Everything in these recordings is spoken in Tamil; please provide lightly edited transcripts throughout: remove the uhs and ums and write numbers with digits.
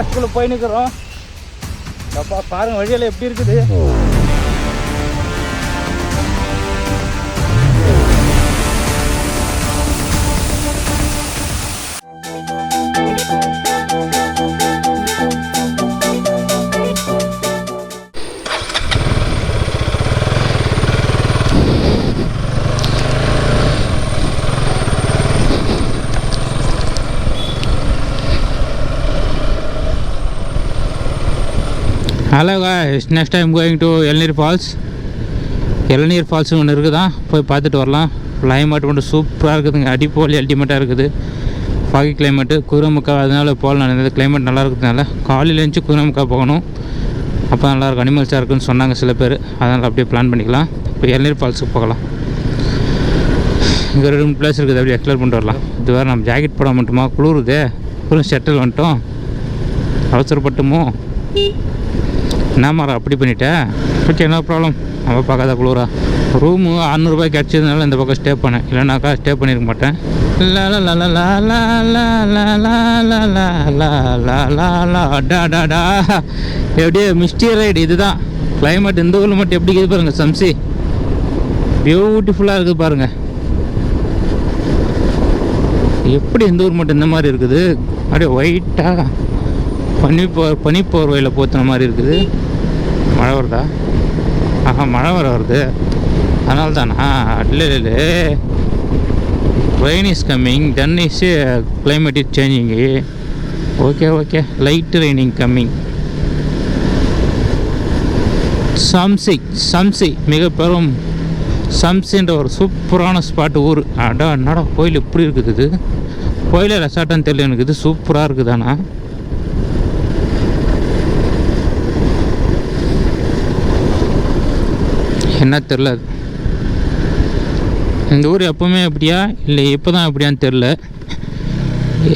ஃபால்ஸ்குள்ளே போய் நிற்கிறோம். அப்பா பாருங்கள் வழியில் எப்படி இருக்குது. Hello guys, next time going to இளநீர் ஃபால்ஸ். இளநீர் ஃபால்ஸ் ஒன்று இருக்குதான், போய் பார்த்துட்டு வரலாம். கிளைமேட் மட்டும் சூப்பராக இருக்குதுங்க, அடிப்போலி அல்டிமேட்டாக இருக்குது. ஃபாகி கிளைமேட்டு, குதிரைமுக்கா, அதனால போகலாம். இந்த கிளைமேட் நல்லா இருக்கிறதுனால காலையில் எழுந்துச்சி குதிரைமுக்கா போகணும். அப்போ நல்லாயிருக்கும், அனிமல்ஸாக இருக்குன்னு சொன்னாங்க சில பேர். அதனால் அப்படியே பிளான் பண்ணிக்கலாம். இப்போ இளநீர் ஃபால்ஸுக்கு போகலாம். இங்கே 2 பிளேஸ் இருக்குது, அப்படியே எக்ஸ்ப்ளோர் பண்ணிட்டு வரலாம். இது வேறு நம்ம ஜாக்கெட் போட மட்டுமா, குளிருதே. குளிர் ஷட்டில் வந்துட்டோம், அவசரப்பட்டுமோ என்ன மாதிரி அப்படி பண்ணிட்டேன். ஓகே, என்ன ப்ராப்ளம், நம்ம பார்க்காத குளிரா. ரூமு 600 ரூபாய்க்கு கிடச்சதுனால இந்த பக்கம் ஸ்டே பண்ணேன், இல்லைனாக்கா ஸ்டே பண்ணியிருக்க மாட்டேன். டாடா எப்படியே மிஸ்டி ரைடு. இதுதான் கிளைமேட் இந்த ஊரில் மட்டும் எப்படி இருக்குது பாருங்கள். சம்சி பியூட்டிஃபுல்லாக இருக்குது பாருங்கள். எப்படி இந்த ஊர் மட்டும் இந்த மாதிரி இருக்குது, அப்படியே ஒயிட்டாக பனிப்போர்வையில் போத்துன மாதிரி இருக்குது. மழை வருதா? ஆஹா, மழை வருது. அதனால தானா? இல்லை, rain is coming, then is climate is changing. Okay, light raining coming. Shamsi மிக பெரும் சம்சின்ற ஒரு சூப்பரான ஸ்பாட்டு ஊர். என்னடா கோயில் இப்படி இருக்குது. இது கோயிலில் ரெசார்ட்டான்னு தெரியல எனக்கு. இது சூப்பராக இருக்குதாண்ணா. என்ன தெரில, இந்த ஊர் எப்போவுமே அப்படியா இல்லை இப்போ தான் அப்படியான்னு தெரில.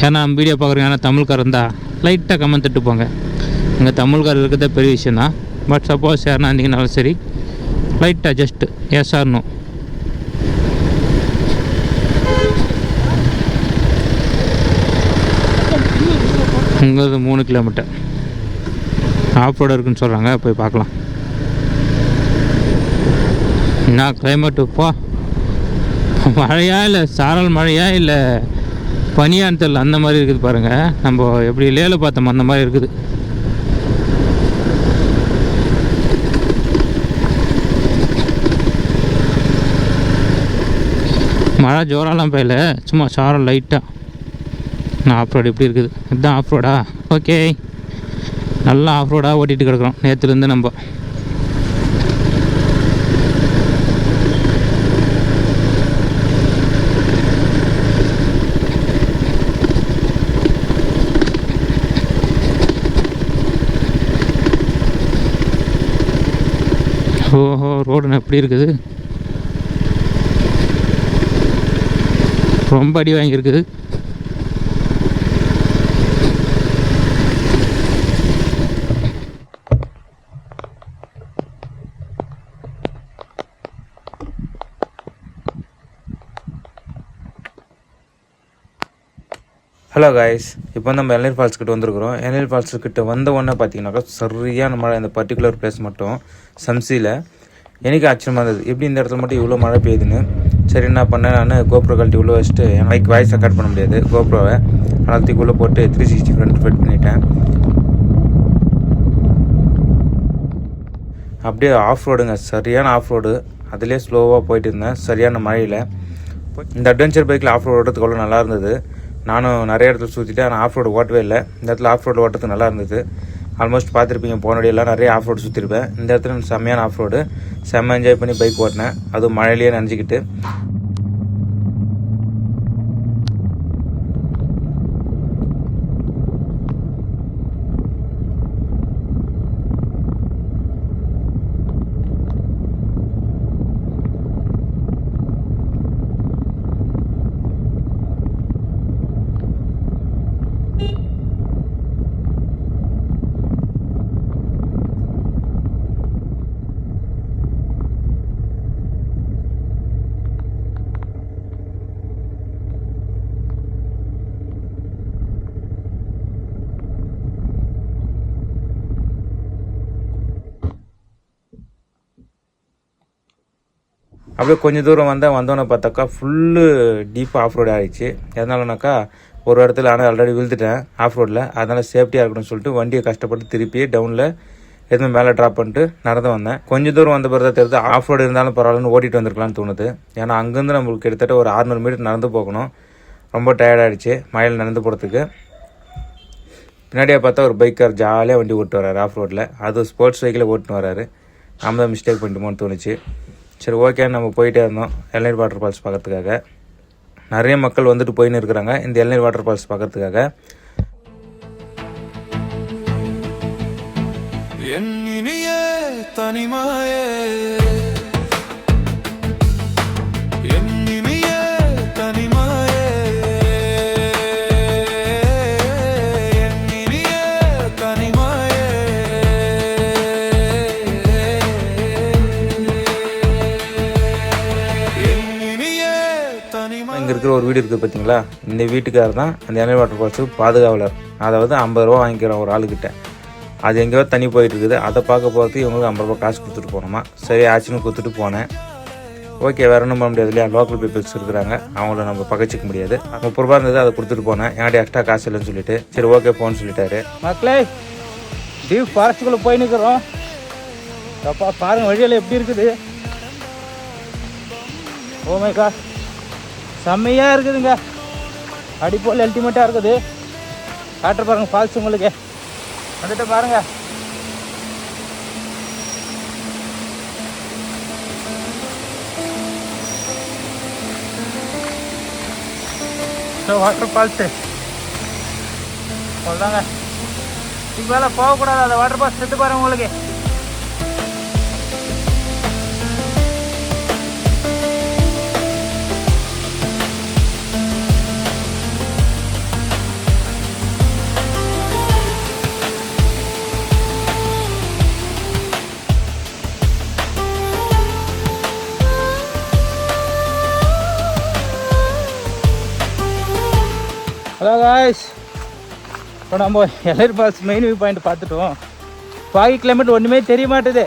ஏன்னா நம்ம வீடியோ பார்க்குறோம், ஏன்னா தமிழ்காரன் தான் லைட்டாக கமெண்ட் தட்டுப்பாங்க. இங்கே தமிழ்காரர் இருக்கிறதே பெரிய விஷயந்தான். பட் சப்போஸ் யாருன்னா இருந்தீங்கனாலும் சரி, லைட்டாக ஜஸ்ட்டு எஸ் ஆர் நோ. இங்கே 3 கிலோமீட்டர் ஆஃப் ரோடு இருக்குன்னு சொல்கிறாங்க, போய் பார்க்கலாம். என்ன கிளைமேட்டுப்பா, மழையா இல்லை சாரல் மழையா இல்லை பனியான்னு தெரியல, அந்த மாதிரி இருக்குது பாருங்கள். நம்ம எப்படி லேல பார்த்தோம் அந்த மாதிரி இருக்குது. மழை ஜோரெல்லாம் பெய்யல, சும்மா சாரல் லைட்டாக. நான் ஆஃப் ரோடு எப்படி இருக்குது, இதுதான் ஆஃப் ரோடா? ஓகே, நல்லா ஆஃப் ரோடாக ஓட்டிகிட்டு கிடக்குறோம் நேற்றுலேருந்து நம்ம. ஓஹோ, ரோடு எப்படி இருக்குது, ரொம்ப அடி வாங்கியிருக்குது. ஹலோ காய்ஸ், இப்போ நம்ம இளநீர் ஃபால்ஸ் கிட்ட வந்திருக்கிறோம். இளநீர் ஃபால்ஸ் கிட்ட வந்த உடனே பார்த்தீங்கன்னாக்கா சரியான மழை. இந்த பர்டிகுலர் பிளேஸ் மட்டும் சம்சியில் எனக்கு ஆச்சரியமாக இருந்தது, எப்படி இந்த இடத்துல மட்டும் இவ்வளோ மழை பெய்யுதுன்னு. சரி, என்ன பண்ணேன், நான் கோப்ரோ கழட்டி உள்ளே வச்சுட்டு என் மைக் வாய்ஸ் ரெக்கார்ட் பண்ண முடியாது கோப்ரோவை, அதனால உள்ளே போட்டு 360 ஃப்ரண்ட் ஃபிட் பண்ணிட்டேன். அப்படியே ஆஃப் ரோடுங்க, சரியான ஆஃப் ரோடு. அதிலே ஸ்லோவாக போயிட்டு இருந்தேன் சரியான மழையில். இந்த அட்வென்ச்சர் பைக்கில் ஆஃப் ரோடு ஓட்டுறதுக்கு அவ்வளோ நல்லா இருந்தது. நானும் நிறைய இடத்துல சுற்றிட்டு, ஆனால் ஆஃப் ரோடு ஓட்டவே இல்லை. இந்த இடத்துல ஆஃப் ரோடு ஓட்டுறதுக்கு நல்லா இருந்தது. ஆல்மோஸ்ட் பார்த்துருப்பீங்க, போனடியெல்லாம் நிறைய ஆஃப் ரோடு சுற்றிருப்பேன். இந்த இடத்துல செம்மையான ஆஃப் ரோடு, செம்ம என்ஜாய் பண்ணி பைக் ஓட்டினேன், அதுவும் மழையிலேயே நனைஞ்சிக்கிட்டு. அப்படியே கொஞ்சம் தூரம் வந்தோன்னே பார்த்தாக்கா ஃபுல்லு டீப்பாக ஆஃப் ரோடு ஆகிடுச்சு. எதனாலனாக்கா ஒரு இடத்துல ஆனால் ஆல்ரெடி விழுந்துட்டேன் ஆஃப் ரோடில். அதனால் சேஃப்டியாக இருக்கணும்னு சொல்லிட்டு வண்டியை கஷ்டப்பட்டு திருப்பி டவுனில் எதுவுமே மேலே ட்ராப் பண்ணிட்டு நடந்து வந்தேன். கொஞ்சம் தூரம் வந்த பிறகு தான் தெரியுது ஆஃப் ரோடு இருந்தாலும் பரவாயில்லன்னு ஓட்டிகிட்டு வந்திருக்கலாம்னு தோணுது. ஏன்னா அங்கேருந்து நம்மளுக்கு கிட்டத்தட்ட ஒரு 600 மீட்டர் நடந்து போகணும். ரொம்ப டயர்டாகிடுச்சு மழையில் நடந்து போகிறதுக்கு. பின்னாடியே பார்த்தா ஒரு பைக்கர் ஜாலியாக வண்டி ஓட்டு வர்றாரு ஆஃப் ரோட்டில். அது ஸ்போர்ட்ஸ் வெஹிக்கிளை ஓட்டுன்னு வர்றாரு. நம்ம தான் மிஸ்டேக் பண்ணிட்டோமோன்னு தோணுச்சு. சரி ஓகே, நம்ம போயிட்டே இருந்தோம் இளநீர் வாட்டர் ஃபால்ஸ் பார்க்கறதுக்காக. நிறைய மக்கள் வந்துட்டு போயின்னு இருக்கிறாங்க இந்த இளநீர் வாட்டர் ஃபால்ஸ் பார்க்கறதுக்காக. இங்கே இருக்கிற ஒரு வீடு இருக்குது பார்த்தீங்களா, இந்த வீட்டுக்காரர் தான் அந்த இளநீர் வாட்டர் ஃபால்ஸுக்கு பாதுகாவலர். அதாவது 50 ரூபா வாங்கிக்கிறோம் ஒரு ஆளுக்கிட்ட. அது எங்கேயோ தண்ணி போயிட்டு இருக்குது. அதை பார்க்க போகிறதுக்கு இவங்களுக்கு 50 ரூபா காசு கொடுத்துட்டு போகணுமா. சரி ஆச்சுன்னு கொடுத்துட்டு போனேன். ஓகே, வேறு ஒன்றும் பண்ண முடியாது இல்லையா, லோக்கல் பீப்புள்ஸ் இருக்கிறாங்க, அவங்கள நம்ம பகச்சிக்க முடியாது. 30 ரூபா இருந்தது, அதை கொடுத்துட்டு போனேன். என்கிட்ட எக்ஸ்ட்ரா காசு இல்லைன்னு சொல்லிட்டு. சரி ஓகே போன்னு சொல்லிட்டாரு. மக்களே டீப் ஃபாரஸ்ட்டுக்குள்ளே போய் நிற்கிறோம். அப்பா பாருங்கள் வழியில் எப்படி இருக்குது. ஓ மை காட், செம்மையாக இருக்குதுங்க. அடிப்போல் அல்டிமேட்டாக இருக்குது. காட்டுற பாருங்க ஃபால்ஸ் உங்களுக்கு வந்துட்டு பாருங்க. வாட்டர் ஃபால்ஸு சொல்கிறாங்க. இதுக்கு மேலே போகக்கூடாது. அந்த வாட்டர் ஃபால்ஸ் எடுத்து பாருங்க உங்களுக்கு. ஹலோ காய்ஸ், இப்போ நம்ம இளநீர் ஃபால்ஸ் மெயின் வியூ பாயிண்ட் பார்த்துட்டோம். பாகி கிளைமேட் ஒன்றுமே தெரிய மாட்டுது.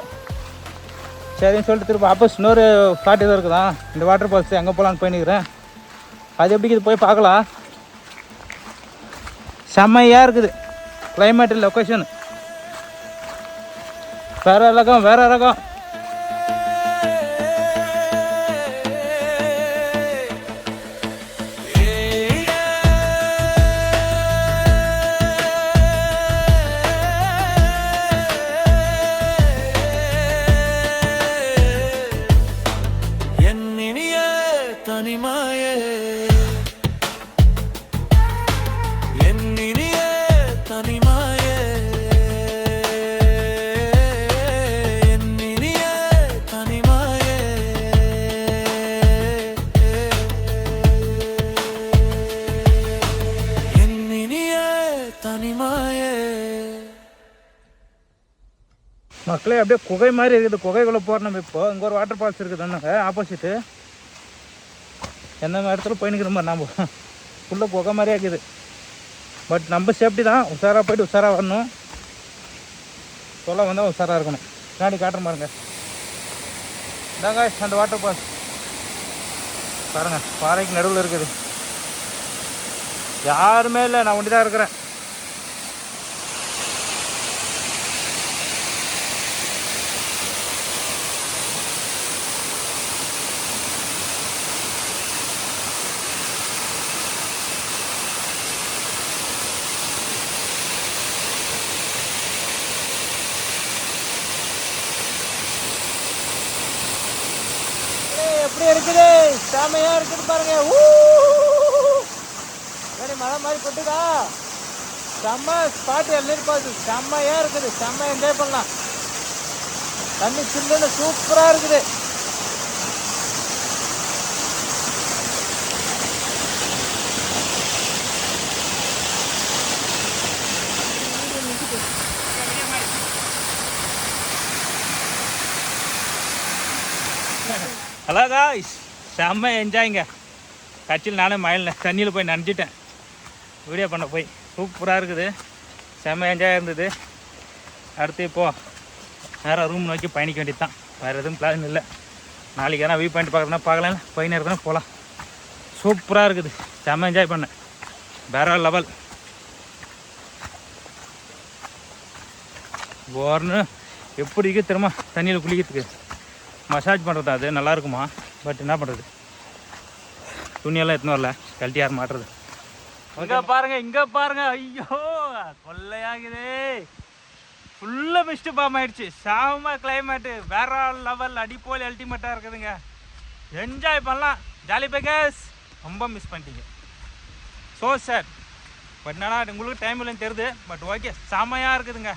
சரின்னு சொல்லிட்டு திரும்ப ஆப்போசிட் இன்னொரு ஸ்பாட் எதுவும் இருக்குதான், இந்த வாட்டர் ஃபால்ஸ் எங்கே போகலான்னு போயின்னுக்கிறேன். அது எப்படி இது போய் பார்க்கலாம். செம்மையாக இருக்குது கிளைமேட்டு, லொக்கேஷன் வேறு ரகம் வேறு ரகம். மக்களே அப்படியே குகை மாதிரி இருக்குது. குகைக்குள்ளே போகிறோம் நம்ம. இப்போ இங்கே ஒரு வாட்டர் ஃபால்ஸ் இருக்குது அண்ணாங்க ஆப்போசிட்டு. எந்த இடத்துல போய் நிற்கிற மாதிரி நம்ம ஃபுல்லாக குகை மாதிரியே இருக்குது. பட் நம்ம சேஃப்டி தான், உஷாராக போய்ட்டு உஷாராக வரணும். சொல்ல வந்தால் உஷாராக இருக்கணும். பின்னாடி காட்டுற பாருங்க. இதாங்க அந்த வாட்டர் ஃபால்ஸ் பாருங்கள், பாறைக்கு நடுவில் இருக்குது. யாருமே இல்லை, நான் ஒண்டி தான் இருக்கிறேன். எப்படி இருக்குது, செமையா இருக்குது பாருங்க. மழை மாதிரி கொட்டுதா. செம்ம ஸ்பாட் இளநீர் ஃபால்ஸ் செம்மையா இருக்குது. செம்ம என்ஜாய் பண்ணலாம். தண்ணி சில்லுன்னு சூப்பரா இருக்குது. ஹலோ காய்ஸ், செம்ம என்ஜாய்ங்க. கட்சியில் நானே மழையில் தண்ணியில் போய் நனைஞ்சிட்டேன் வீடியோ பண்ண போய். சூப்பராக இருக்குது, செம்ம என்ஜாய் இருந்தது. அடுத்து இப்போது வேறு ரூம் நோக்கி பயணிக்க வேண்டியது தான். வேறு எதுவும் பிளான் இல்லை. நாளைக்கு எதனா வியூ பாயிண்ட் பார்க்குறதுனா பார்க்கலாம், போய் நேரத்துனா போகலாம். சூப்பராக இருக்குது, செம்ம என்ஜாய் பண்ணேன், வேற லெவல். போர்னு எப்படி இருக்குது திரும்ப தண்ணியில் குளிக்கிறதுக்கு மசாஜ் பண்ணுறது, அது நல்லா இருக்குமா. பட் என்ன பண்ணுறது, துணியெல்லாம் எத்தனை வரல, கழட்டி யார் மாட்டுறது. இங்கே பாருங்கள், இங்கே பாருங்கள், ஐயோ கொள்ளையாகுது, ஃபுல்லாக மிஸ்டு பாம் ஆயிடுச்சு. சாம கிளைமேட்டு, வேற லெவல், அடிப்போல் அல்டிமேட்டாக இருக்குதுங்க. என்ஜாய் பண்ணலாம், ஜாலி பேக்கர்ஸ். ரொம்ப மிஸ் பண்ணிட்டீங்க, ஸோ சார். பட் என்னன்னா உங்களுக்கு டைம் இல்லைன்னு தெரியுது, பட் ஓகே செமையாக இருக்குதுங்க.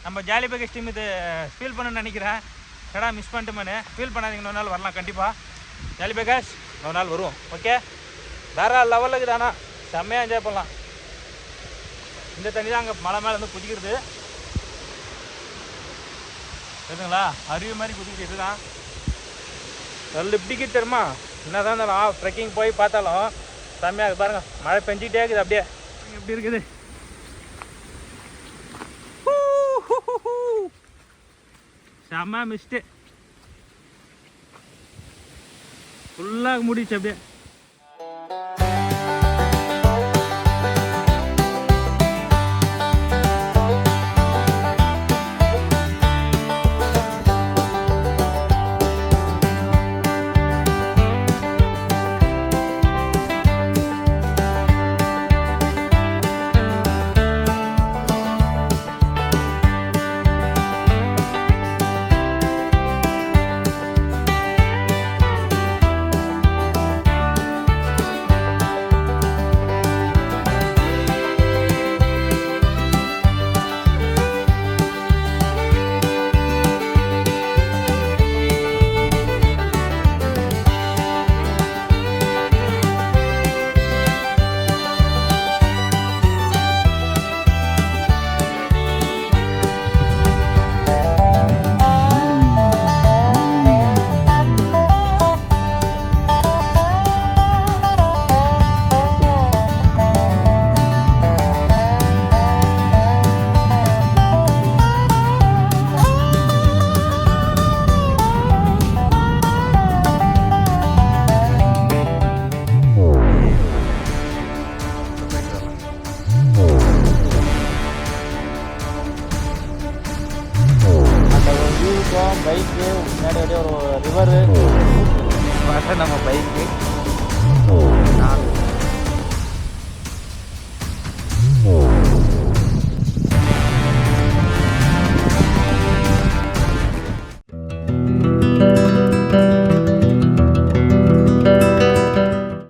நம்ம ஜாலி பேக்கர்ஸ் டீம் இது ஃபீல் பண்ணணும்னு நினைக்கிறேன். கடா மிஸ் பண்ணிட்டோமேனு ஃபீல் பண்ணாதீங்க, இன்னொரு நாள் வரலாம் கண்டிப்பாக. ஜாலி பேக்கர்ஸ் இன்னொரு நாள் வருவோம், ஓகே. வேற லெவலில் இருக்குது, ஆனால் செம்மையாக என்ஜாய் பண்ணலாம். இந்த தண்ணி தான் அங்கே மலை மேலே வந்து குதிக்கிறது தெரியுதுங்களா, அருவி மாதிரி குதிக்கிறது. இதுதான் நல்ல இப்படிக்கு தெரியுமா. என்ன தான் இருந்தாலும் ட்ரெக்கிங் போய் பார்த்தாலும் செம்மையாக இருக்குது. பாருங்கள், மழை பெஞ்சிக்கிட்டே இருக்குது, அப்படியே எப்படி இருக்குது. செம்ம மிஸ்ட்டு, ஃபுல்லாக முடிச்சு அப்படியே. பைக்கு முன்னாடி அப்படியே ஒரு ரிவரு, நம்ம பைக்கு